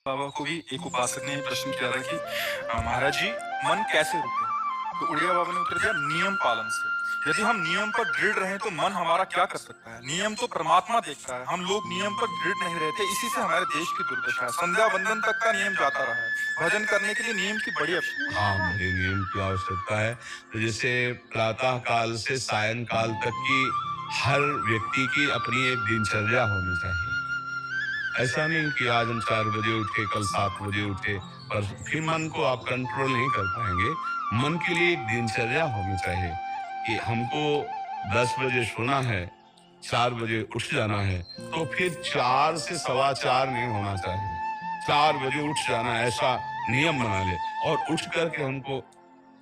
बाबा को भी एक उपासक ने प्रश्न किया था कि महाराज जी, मन कैसे रुके? तो उड़िया बाबा ने उत्तर दिया, नियम पालन से। यदि हम नियम पर दृढ़ रहें तो मन हमारा क्या कर सकता है? नियम तो परमात्मा देखता है। हम लोग नियम पर दृढ़ नहीं रहते, इसी से हमारे देश की दुर्दशा है। संध्या वंदन तक का नियम जाता रहा है। भजन करने के लिए नियम की बड़ी आवश्यकता हाँ, है। बड़े नियम की आवश्यकता है। तो जैसे प्रातः काल से सायं काल तक की हर व्यक्ति की अपनी एक दिनचर्या होनी चाहिए। ऐसा नहीं कि आज हम 4 बजे उठे, कल 7 बजे उठे, पर फिर मन को आप कंट्रोल नहीं कर पाएँगे। मन के लिए एक दिनचर्या होनी चाहिए कि हमको 10 बजे सोना है, 4 बजे उठ जाना है, तो फिर 4 से सवा 4 नहीं होना चाहिए। 4 बजे उठ जाना, ऐसा नियम बना ले और उठ कर के हमको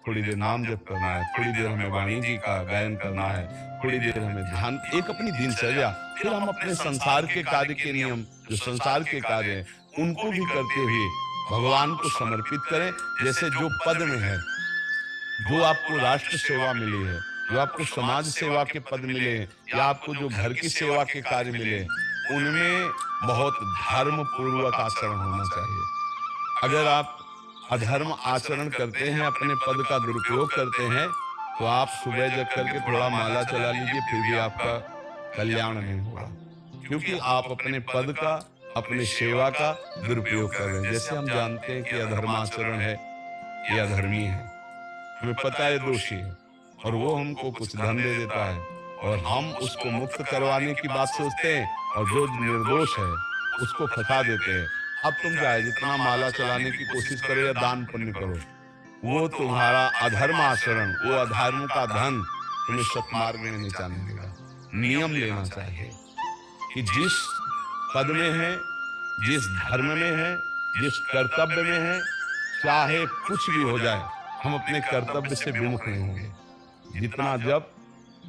थोड़ी देर नाम जप करना है, थोड़ी देर हमें वाणी जी का गायन करना है, थोड़ी देर हमें ध्यान, एक अपनी दिनचर्या। फिर हम अपने संसार के कार्य के नियम, जो संसार के कार्य हैं, उनको भी करते हुए भगवान को समर्पित करें। जैसे जो पद में है, जो आपको राष्ट्र सेवा मिली है, जो आपको समाज सेवा के पद मिले हैं, या आपको जो घर की सेवा के कार्य मिले हैं, उनमें बहुत धर्म पूर्वक आचरण होना चाहिए। अगर आप अधर्म आचरण करते हैं, अपने पद का दुरुपयोग करते हैं, तो आप सुबह जग करके थोड़ा माला चला लीजिए, फिर भी आपका कल्याण नहीं होगा, क्योंकि आप अपने पद का, अपनी सेवा का दुरुपयोग कर रहे हैं। जैसे हम जानते हैं कि अधर्माचरण है, ये अधर्मी है, हमें पता है दोषी है, और वो हमको कुछ धन दे देता है, और हम उसको मुक्त करवाने की बात सोचते हैं, और जो निर्दोष है उसको फंसा देते हैं। अब तुम क्या है, जितना माला चलाने की कोशिश करो या दान पुण्य करो, वो तुम्हारा अधर्म आचरण, वो अधर्म का धन तुम्हें सतमार्ग में नहीं जाने देगा। नियम लेना चाहिए कि जिस पद में है, जिस धर्म में है, जिस कर्तव्य में है, चाहे कुछ भी हो जाए, हम अपने कर्तव्य से विमुख नहीं होंगे। जितना जप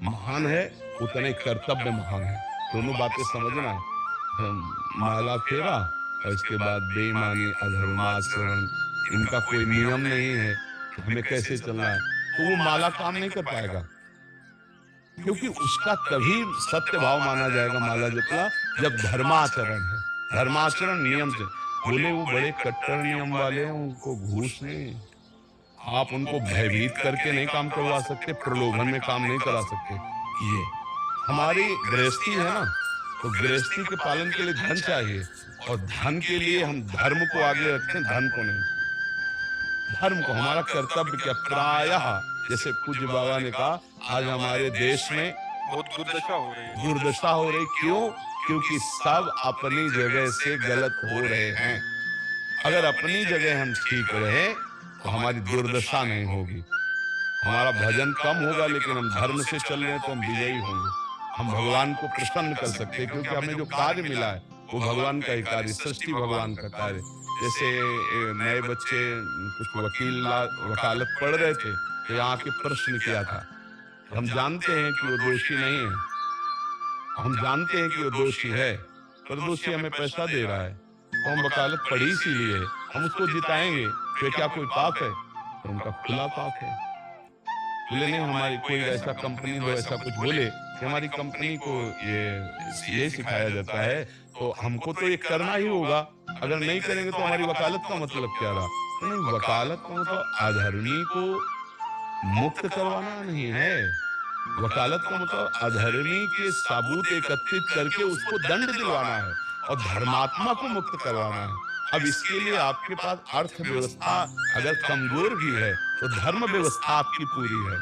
महान है, उतने कर्तव्य महान है। दोनों बातें समझना है। माला फेरा और इसके बाद बेईमानी, अधर्माचरण, इनका कोई नियम नहीं है कि हमें कैसे चलना है, तो वो माला काम नहीं कर पाएगा, क्योंकि उसका तभी सत्य भाव माना जाएगा माला जपना, जब धर्माचरण है। धर्माचरण नियम से, बोले वो बड़े कट्टर नियम वाले हैं, उनको घूस नहीं, आप उनको भयभीत करके नहीं काम करवा सकते, प्रलोभन में काम नहीं करा सकते। ये हमारी गृहस्थी है ना, तो गृहस्थी के पालन के लिए धन चाहिए, और धन के लिए हम धर्म को आगे रखें, धन को नहीं। धर्म को, हमारा कर्तव्य क्या, प्रायः जैसे पूज्य बाबा ने कहा, आज हमारे देश में बहुत दुर्दशा हो रही है। दुर्दशा हो रही, क्यों? क्योंकि सब अपनी जगह से गलत हो रहे हैं। अगर अपनी जगह हम ठीक रहे तो हमारी दुर्दशा नहीं होगी। हमारा भजन कम होगा, लेकिन हम धर्म से चल रहे हैं तो हम विजयी होंगे। हम भगवान को प्रसन्न कर सकते हैं, क्योंकि हमें जो कार्य मिला है वो भगवान का ही कार्य, सृष्टि भगवान का कार्य। जैसे नए बच्चे कुछ वकालत पढ़ रहे थे, तो यहाँ के प्रश्न किया था। हम जानते हैं कि वो दोषी नहीं है, हम जानते हैं कि वो दोषी है, पर दोषी हमें पैसा दे रहा है, तो हम वकालत पढ़ी इसीलिए, हम उसको जिताएंगे, फिर क्या कोई पाप है? तो उनका खुला पाप है। बोले नहीं, हमारी कोई ऐसा कंपनी हो, ऐसा कुछ बोले कि हमारी कंपनी को ये सिखाया जाता है, तो हमको तो ये करना ही होगा, अगर नहीं करेंगे तो हमारी वकालत का मतलब क्या रहा? तो नहीं, वकालत का मतलब अधर्मी को मुक्त करवाना नहीं है। वकालत का मतलब अधर्मी के सबूत एकत्रित करके उसको दंड दिलवाना है, और धर्मात्मा को मुक्त करवाना है। अब इसके लिए आपके पास अर्थव्यवस्था अगर कमजोर भी है, तो धर्म व्यवस्था आपकी पूरी है।